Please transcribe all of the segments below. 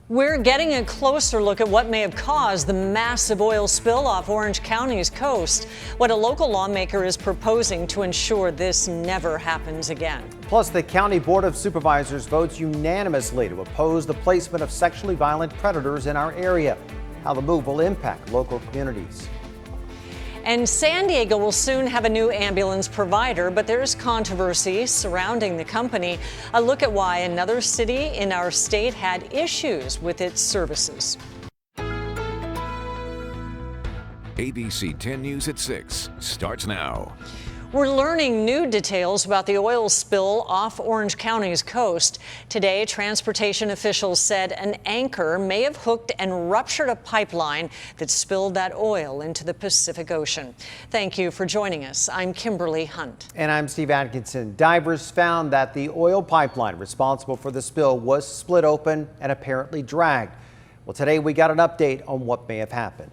We're getting a closer look at what may have caused the massive oil spill off Orange County's coast, what a local lawmaker is proposing to ensure this never happens again. Plus, the County Board of Supervisors votes unanimously to oppose the placement of sexually violent predators in our area, how the move will impact local communities. And San Diego will soon have a new ambulance provider, but there's controversy surrounding the company. A look at why another city in our state had issues with its services. ABC 10 News at 6 starts now. We're learning new details about the oil spill off Orange County's coast. Today, transportation officials said an anchor may have hooked and ruptured a pipeline that spilled that oil into the Pacific Ocean. Thank you for joining us. I'm Kimberly Hunt. And I'm Steve Atkinson. Divers found that the oil pipeline responsible for the spill was split open and apparently dragged. Well, today we got an update on what may have happened.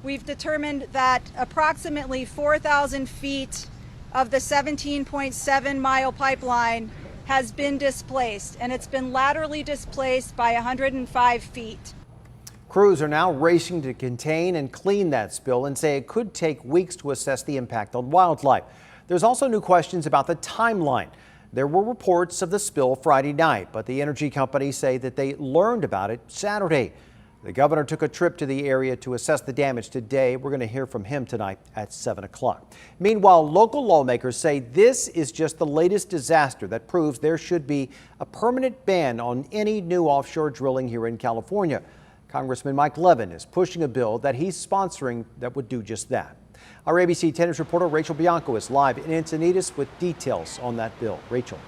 We've determined that approximately 4,000 feet of the 17.7-mile pipeline has been displaced, and it's been laterally displaced by 105 feet. Crews are now racing to contain and clean that spill and say it could take weeks to assess the impact on wildlife. There's also new questions about the timeline. There were reports of the spill Friday night, but the energy companies say that they learned about it Saturday. The governor took a trip to the area to assess the damage today. We're going to hear from him tonight at 7 o'clock. Meanwhile, local lawmakers say this is just the latest disaster that proves there should be a permanent ban on any new offshore drilling here in California. Congressman Mike Levin is pushing a bill that he's sponsoring that would do just that. Our ABC 10 News reporter Rachel Bianco is live in Encinitas with details on that bill. Rachel.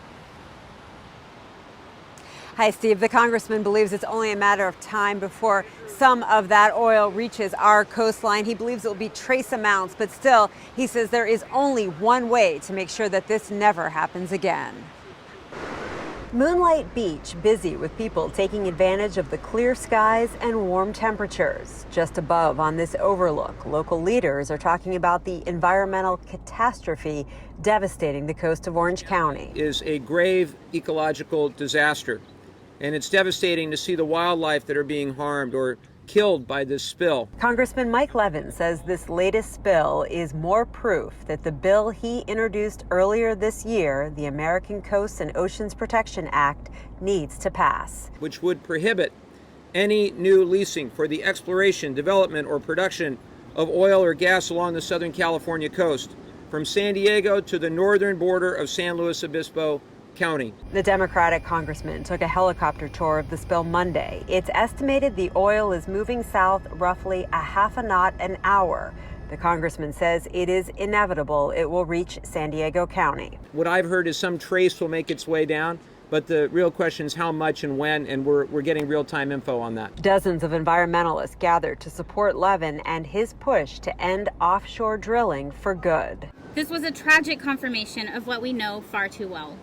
Hi, Steve. The congressman believes it's only a matter of time before some of that oil reaches our coastline. He believes it will be trace amounts, but still, he says there is only one way to make sure that this never happens again. Moonlight Beach busy with people taking advantage of the clear skies and warm temperatures. Just above on this overlook, local leaders are talking about the environmental catastrophe devastating the coast of Orange County. Is a grave ecological disaster. And it's devastating to see the wildlife that are being harmed or killed by this spill. Congressman Mike Levin says this latest spill is more proof that the bill he introduced earlier this year, the American Coast and Oceans Protection Act, needs to pass. Which would prohibit any new leasing for the exploration, development, or production of oil or gas along the Southern California coast, from San Diego to the northern border of San Luis Obispo County. The Democratic congressman took a helicopter tour of the spill Monday. It's estimated the oil is moving south roughly a half a knot an hour. The congressman says it is inevitable it will reach San Diego County. What I've heard is some trace will make its way down, but the real question is how much and when, and we're getting real-time info on that. Dozens of environmentalists gathered to support Levin and his push to end offshore drilling for good. This was a tragic confirmation of what we know far too well.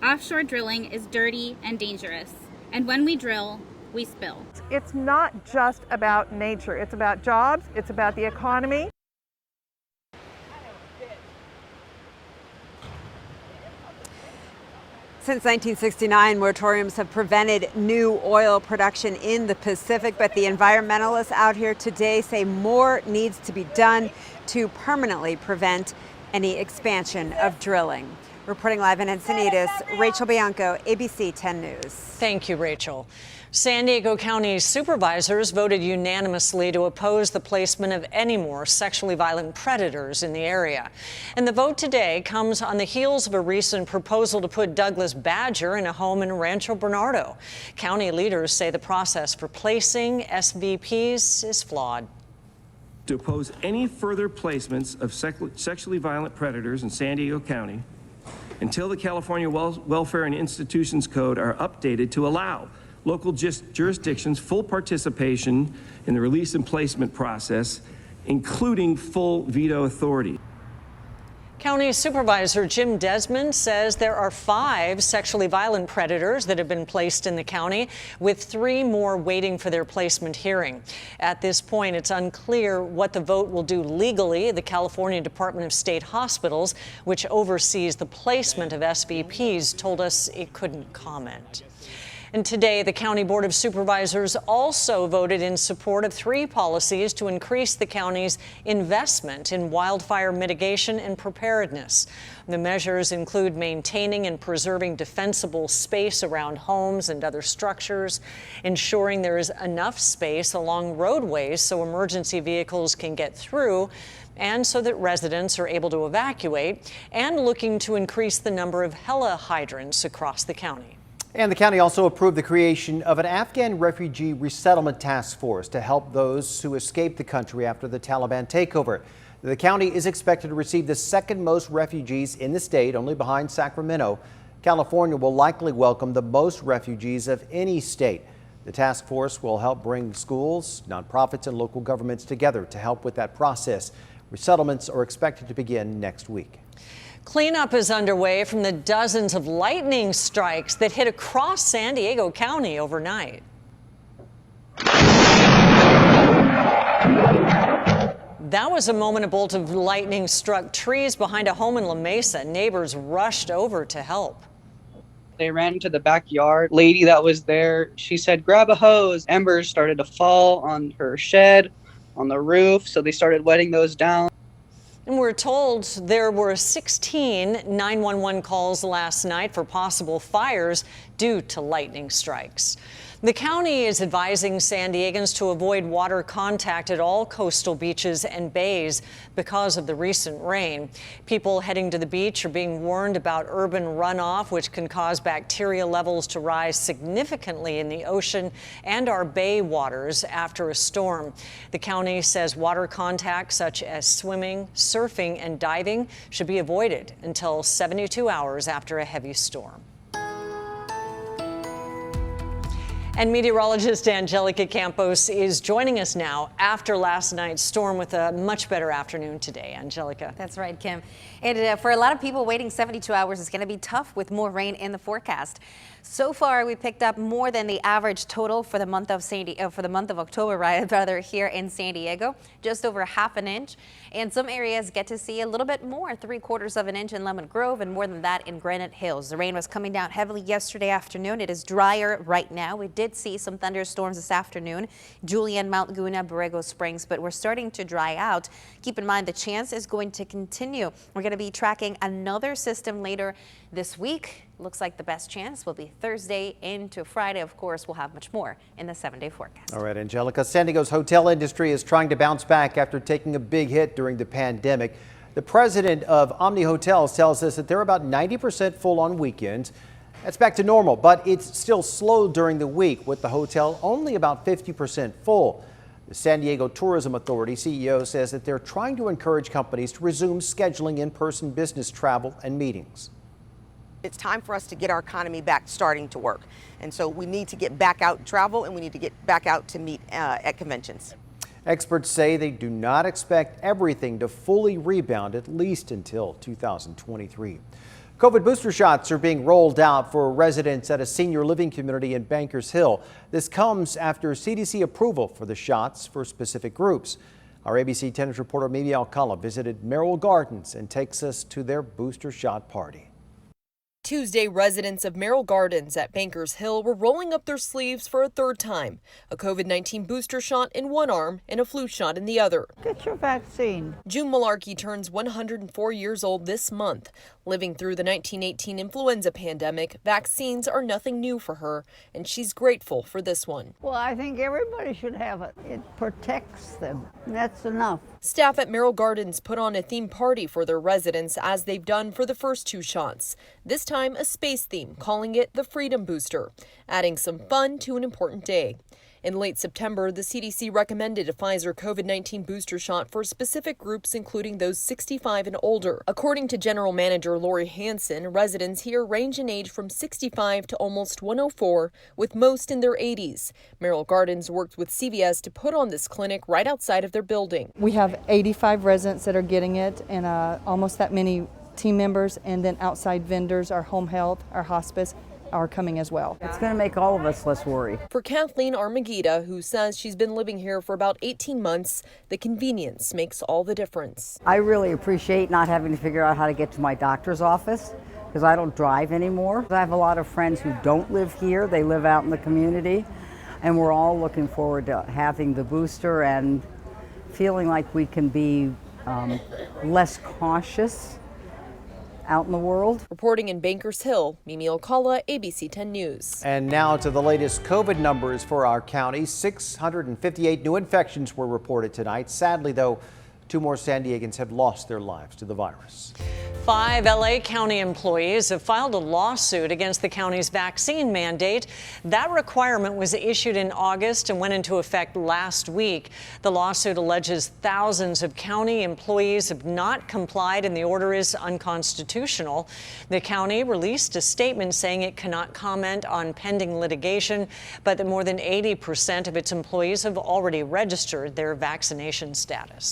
Offshore drilling is dirty and dangerous, and when we drill, we spill. It's not just about nature, it's about jobs, it's about the economy. Since 1969, moratoriums have prevented new oil production in the Pacific, but the environmentalists out here today say more needs to be done to permanently prevent any expansion of drilling. Reporting live in Encinitas, Rachel Bianco, ABC 10 News. Thank you, Rachel. San Diego County supervisors voted unanimously to oppose the placement of any more sexually violent predators in the area. And the vote today comes on the heels of a recent proposal to put Douglas badger in a home in Rancho Bernardo. County leaders say the process for placing SVPs is flawed. To oppose any further placements of sexually violent predators in San Diego County until the California Welfare and Institutions Code are updated to allow local jurisdictions full participation in the release and placement process, including full veto authority. County Supervisor Jim Desmond says there are 5 sexually violent predators that have been placed in the county, with 3 more waiting for their placement hearing. At this point, it's unclear what the vote will do legally. The California Department of State Hospitals, which oversees the placement of SVPs, told us it couldn't comment. And today, the County Board of Supervisors also voted in support of 3 policies to increase the county's investment in wildfire mitigation and preparedness. The measures include maintaining and preserving defensible space around homes and other structures, ensuring there is enough space along roadways so emergency vehicles can get through, and so that residents are able to evacuate, and looking to increase the number of HELA hydrants across the county. And the county also approved the creation of an Afghan refugee resettlement task force to help those who escaped the country after the Taliban takeover. The county is expected to receive the second most refugees in the state, only behind Sacramento. California will likely welcome the most refugees of any state. The task force will help bring schools, nonprofits, and local governments together to help with that process. Resettlements are expected to begin next week. Cleanup is underway from the dozens of lightning strikes that hit across San Diego County overnight. That was a moment a bolt of lightning struck trees behind a home in La Mesa. Neighbors rushed over to help. They ran into the backyard. Lady that was there, she said, grab a hose. Embers started to fall on her shed, on the roof, so they started wetting those down. And we're told there were 16 911 calls last night for possible fires due to lightning strikes. The county is advising San Diegans to avoid water contact at all coastal beaches and bays because of the recent rain. People heading to the beach are being warned about urban runoff, which can cause bacteria levels to rise significantly in the ocean and our bay waters after a storm. The county says water contact such as swimming, surfing, and diving should be avoided until 72 hours after a heavy storm. And meteorologist Angelica Campos is joining us now after last night's storm with a much better afternoon today. Angelica. That's right, Kim. And for a lot of people, waiting 72 hours is going to be tough with more rain in the forecast. So far, we picked up more than the average total for the month of October, rather, here in San Diego, just over ½ an inch. And some areas get to see a little bit more, 3/4 of an inch in Lemon Grove, and more than that in Granite Hills. The rain was coming down heavily yesterday afternoon. It is drier right now. We did see some thunderstorms this afternoon, Julian, Mount Guna, Borrego Springs, but we're starting to dry out. Keep in mind the chance is going to continue. We're going to be tracking another system later this week. Looks like the best chance will be Thursday into Friday. Of course, we'll have much more in the 7-day forecast. All right, Angelica. San Diego's hotel industry is trying to bounce back after taking a big hit during the pandemic. The president of Omni Hotels tells us that they're about 90% full on weekends. That's back to normal, but it's still slow during the week, with the hotel only about 50% full. The San Diego Tourism Authority CEO says that they're trying to encourage companies to resume scheduling in-person business travel and meetings. It's time for us to get our economy back starting to work. And so we need to get back out and travel, and we need to get back out to meet at conventions. Experts say they do not expect everything to fully rebound, at least until 2023. COVID booster shots are being rolled out for residents at a senior living community in Bankers Hill. This comes after CDC approval for the shots for specific groups. Our ABC 10 News reporter Mimi Alcala visited Merrill Gardens and takes us to their booster shot party. Tuesday, residents of Merrill Gardens at Bankers Hill were rolling up their sleeves for a third time. A COVID-19 booster shot in one arm and a flu shot in the other. Get your vaccine. June Malarkey turns 104 years old this month. Living through the 1918 influenza pandemic, vaccines are nothing new for her, and she's grateful for this one. Well, I think everybody should have it. It protects them, and that's enough. Staff at Merrill Gardens put on a theme party for their residents, as they've done for the first 2 shots. This time a space theme, calling it the Freedom Booster, adding some fun to an important day. In late September, the CDC recommended a Pfizer COVID-19 booster shot for specific groups, including those 65 and older. According to General Manager Lori Hansen, residents here range in age from 65 to almost 104, with most in their 80s. Merrill Gardens worked with CVS to put on this clinic right outside of their building. We have 85 residents that are getting it, and almost that many team members, and then outside vendors, our home health, our hospice, are coming as well. It's going to make all of us less worried. For Kathleen Armagida, who says she's been living here for about 18 months, the convenience makes all the difference. I really appreciate not having to figure out how to get to my doctor's office. because I don't drive anymore. I have a lot of friends who don't live here. They live out in the community, and we're all looking forward to having the booster and feeling like we can be less cautious out in the world. Reporting in Bankers Hill, Mimi Alcala, ABC 10 News. And now to the latest COVID numbers for our county. 658 new infections were reported tonight. Sadly, though, 2 more San Diegans have lost their lives to the virus. 5 LA County employees have filed a lawsuit against the county's vaccine mandate. That requirement was issued in August and went into effect last week. The lawsuit alleges thousands of county employees have not complied and the order is unconstitutional. The county released a statement saying it cannot comment on pending litigation, but that more than 80% of its employees have already registered their vaccination status.